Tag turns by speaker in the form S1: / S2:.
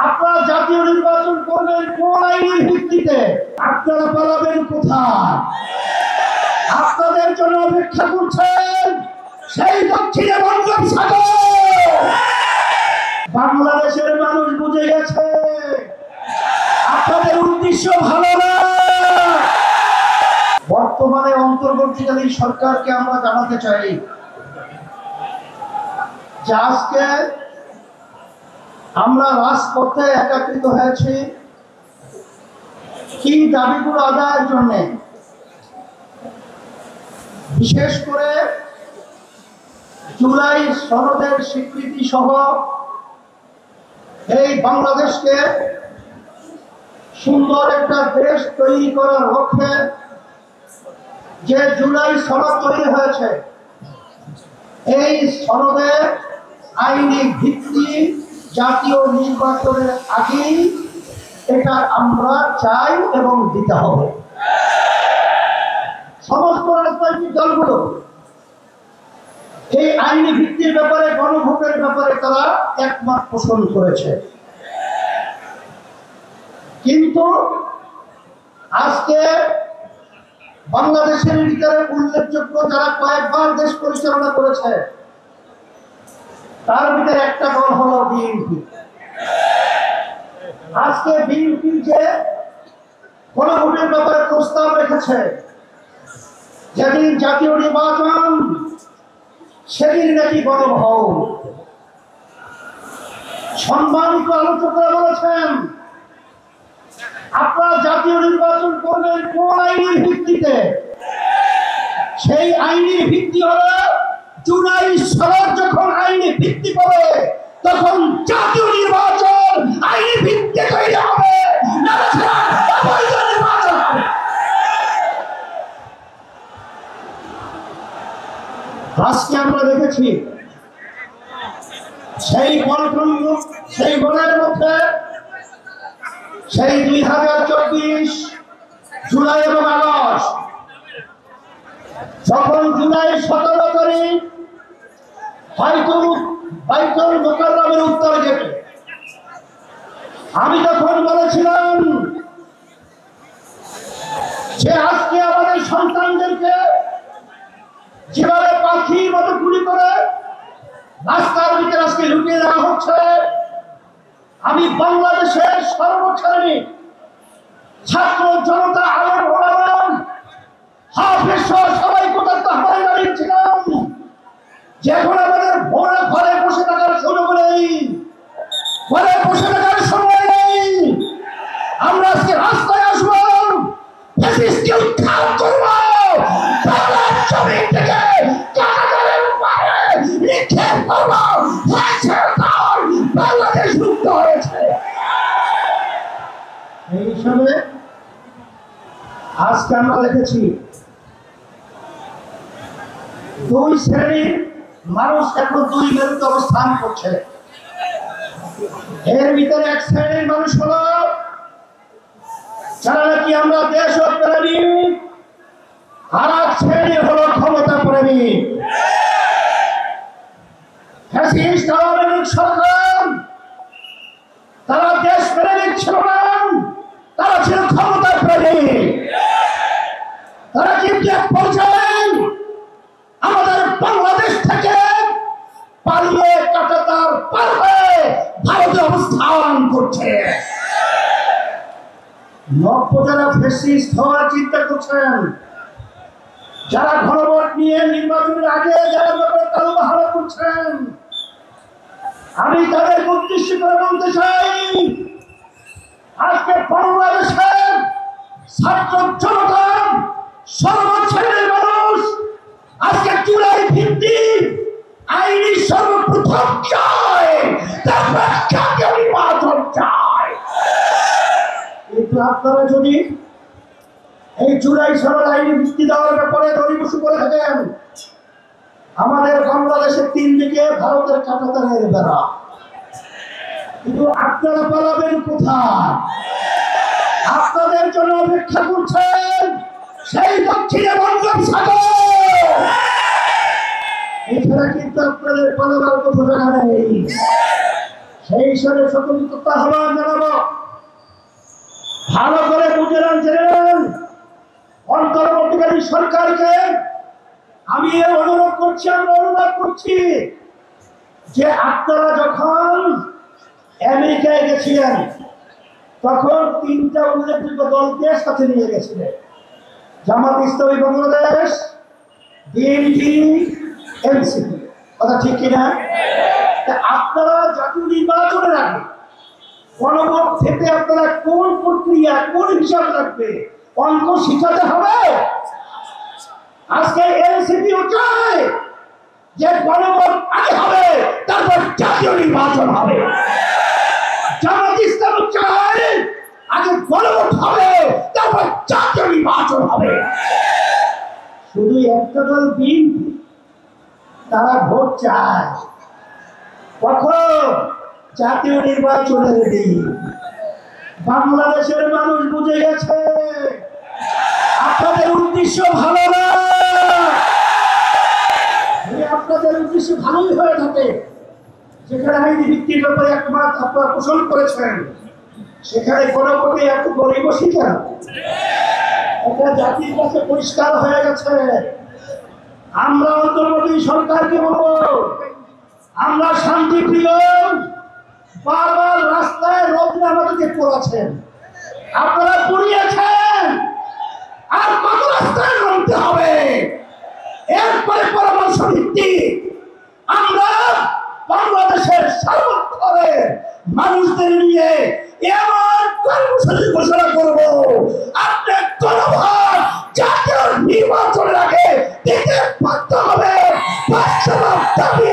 S1: আপনারা জাতীয় নির্বাচন করবেন কোন আইনের ভিত্তিতে? আপনারা পালাবেন কোথায়? আপনাদের জন্য অপেক্ষা করছেন সেই দক্ষিণে বঙ্গোপসাগর। বাংলাদেশের মানুষ বুঝে গেছে আপনাদের উদ্দেশ্য ভালো না। বর্তমানে অন্তর্বর্তীকালীন সরকারকে আমরা জানাতে চাই যে আজকে আমরা রাজপথে একত্রিত হয়েছি কি দাবিগুলো আদায়ের জন্য, বিশেষ করে জুলাই সনদের স্বীকৃতি সহ এই বাংলাদেশকে সুন্দর একটা দেশ তৈরি করার লক্ষ্যে যে জুলাই সনদ তৈরি হয়েছে, এই সনদের আইনি ভিত্তি জাতীয় নির্বাচনের আগেই এটা আমরা চাই এবং দিতে হবে। সমস্ত রাজনৈতিক দলগুলো এই আইনি ভিত্তির ব্যাপারে, গণভোটের ব্যাপারে তারা একমত পোষণ করেছে, কিন্তু আজকে বাংলাদেশের ভিতরে উল্লেখযোগ্য যারা কয়েকবার দেশ পরিচালনা করেছে তার ভিতরে একটা দল হলো বিএনপি। আজকে বিএনপি যে গণভোটের ব্যাপারে প্রস্তাব রেখেছে, যেদিন জাতীয় নির্বাচন সেদিন নাকি গণভোট। সম্মানিত আলোচকরা বলেছেন আপনারা জাতীয় নির্বাচন করবেন কোন আইনের ভিত্তিতে? সেই আইনের ভিত্তি হলো জুলাই সনদ যখন আইনি ভিত্তি পাবে তখন জাতীয় নির্বাচন আইনি ভিত্তি তৈরি হবে। আজকে আমরা দেখেছি সেই গণের মধ্যে সেই 2024 জুলাই এবং আগস্ট, যখন জুলাই 17 তারিখ বাইতুল মুকাররমের উত্তর গেটে আমি তখন বলেছিলাম যে আজকে আমাদের সন্তানদেরকে যেভাবে পাখির মতো গুলি করে রাস্তার ভিতরে আজকে লুকিয়ে রাখা হচ্ছে, আমি বাংলাদেশের সর্বশ্রেণী ছাত্র জনতা আলেম ওলামা হাফেজ সহ সবাই কোথাও আহ্বান জানিয়েছিলাম যে এখন আমাদের ঘরে বসে থাকার সুযোগ নেই, ঘরে বসে থাকার সময় নেই। আমরা আজকে রাস্তায় আসবো, ফ্যাসিস্টকে উৎখাত করব, বাংলার জমি থেকে কারাগারের উপরে নিক্ষেপ করব। বাংলাদেশ মুক্ত হয়েছে। এই হিসাবে আজকে আমরা লিখেছি দুই শ্রেণীর মানুষ এখন দুই মেরুতে অবস্থান করছে। এর ভিতরে এক শ্রেণীর মানুষ হলো যারা নাকি আমরা দেশপ্রেমী, আর এক শ্রেণী হলো ক্ষমতা প্রেমী। ফ্যাসিস্ট আওয়ামী লীগ সরকার তারা দেশ প্রেমিক ছিল না, তারা ছিল ক্ষমতা প্রেমী। তারা কিন্তু এক পর্যায়ে আমাদের বাংলাদেশ থেকে পালিয়ে কাটাতার পার হয়ে ভারতে অবস্থান করছে। নব্য যারা ফ্যাসিস্ট হওয়ার চিন্তা করছেন, যারা গণভোট নিয়ে নির্বাচনের আগে যারা তালবাহারা করছেন, আমি তাদের উদ্দেশ্য করে বলতে চাই আজকে বাংলাদেশের ছাত্র জনতা সর্বশ্রেণীর মানুষ আজকে জুলাই ভিত্তিক আইনি সর্বপ্রথম চায়, তারপর জাতীয় নির্বাচন চায়। কিন্তু আপনারা যদি এই জুলাই সনদ আইনি ভিত্তি দেওয়ার ব্যাপারে দরিবসু করে থাকেন, আমাদের বাংলাদেশের 3 দিকে ভারতের কাঁটাতারের বেড়া, কিন্তু আপনারা পালাবেন কোথায়? আপনাদের জন্য অপেক্ষা করছেন সেই দক্ষিণে বঙ্গোপসাগর। এছাড়া কিন্তু আপনাদের পালাবার কোনো জায়গা নেই। সেই হিসাবে সতর্কতা আহ্বান জানাবো। ভালো করে বুঝে নেন অন্তর্বর্তীকালীন সরকারকে আমি অনুরোধ করছি, আমরা অনুরোধ করছি যে আপনারা যখন আমেরিকায় গেছিলেন তখন তিনটা উল্লেখযোগ্য দলকে সাথে নিয়ে গেছিলেন, জামাত ইসলামী বাংলাদেশ, বিএনপি, এনসিপি। কথা ঠিক কিনা? আপনারা জাতীয় নির্বাচনের আগে গণভোট থেকে আপনারা কোন প্রক্রিয়া, কোন হিসাব রাখবে, অঙ্ক শিখাতে হবে। আজকে এনসিপিও চায় যে গণভোট আগে হবে, তারপর জাতীয় নির্বাচন হবে। জামাত ইসলামও চায় আগে গণভোট হবে, তারপর জাতীয় নির্বাচন হবে। শুধু একটা দল বিএনপি, তারা ভোট চায় কখন? জাতীয় নির্বাচনের দিন। বাংলাদেশের মানুষ বুঝে গেছে আপনাদের উদ্দেশ্য ভালো না। আপনাদের উদ্দেশ্য ভালোই হয়ে থাকে, যেখানে আইনি ভিত্তির ব্যাপারে একমাত্র আপনারা পোষণ করেছেন, সেখানে গণভোটে এত গরিব শিকার এটা জাতির কাছে পরিষ্কার হয়ে গেছে। আমরা অন্তর্বর্তী সরকারকে বলবো, আমরা শান্তিপ্রিয়, বারবার রাস্তায় রোদ্রে আমাদেরকে পড়াচ্ছেন, আপনারা পড়িয়েছেন, আর কত রাস্তায় নামতে হবে? এরপরে পরামর্শ ভিত্তি আমরা বাংলাদেশের সর্বস্তরে মানুষদের নিয়ে এমন কর্মসূচি ঘোষণা করবো, আপনি গণভোট জাতীয় নির্বাচনের আগে দিতে বাধ্য হবে। বাস্তব দাবি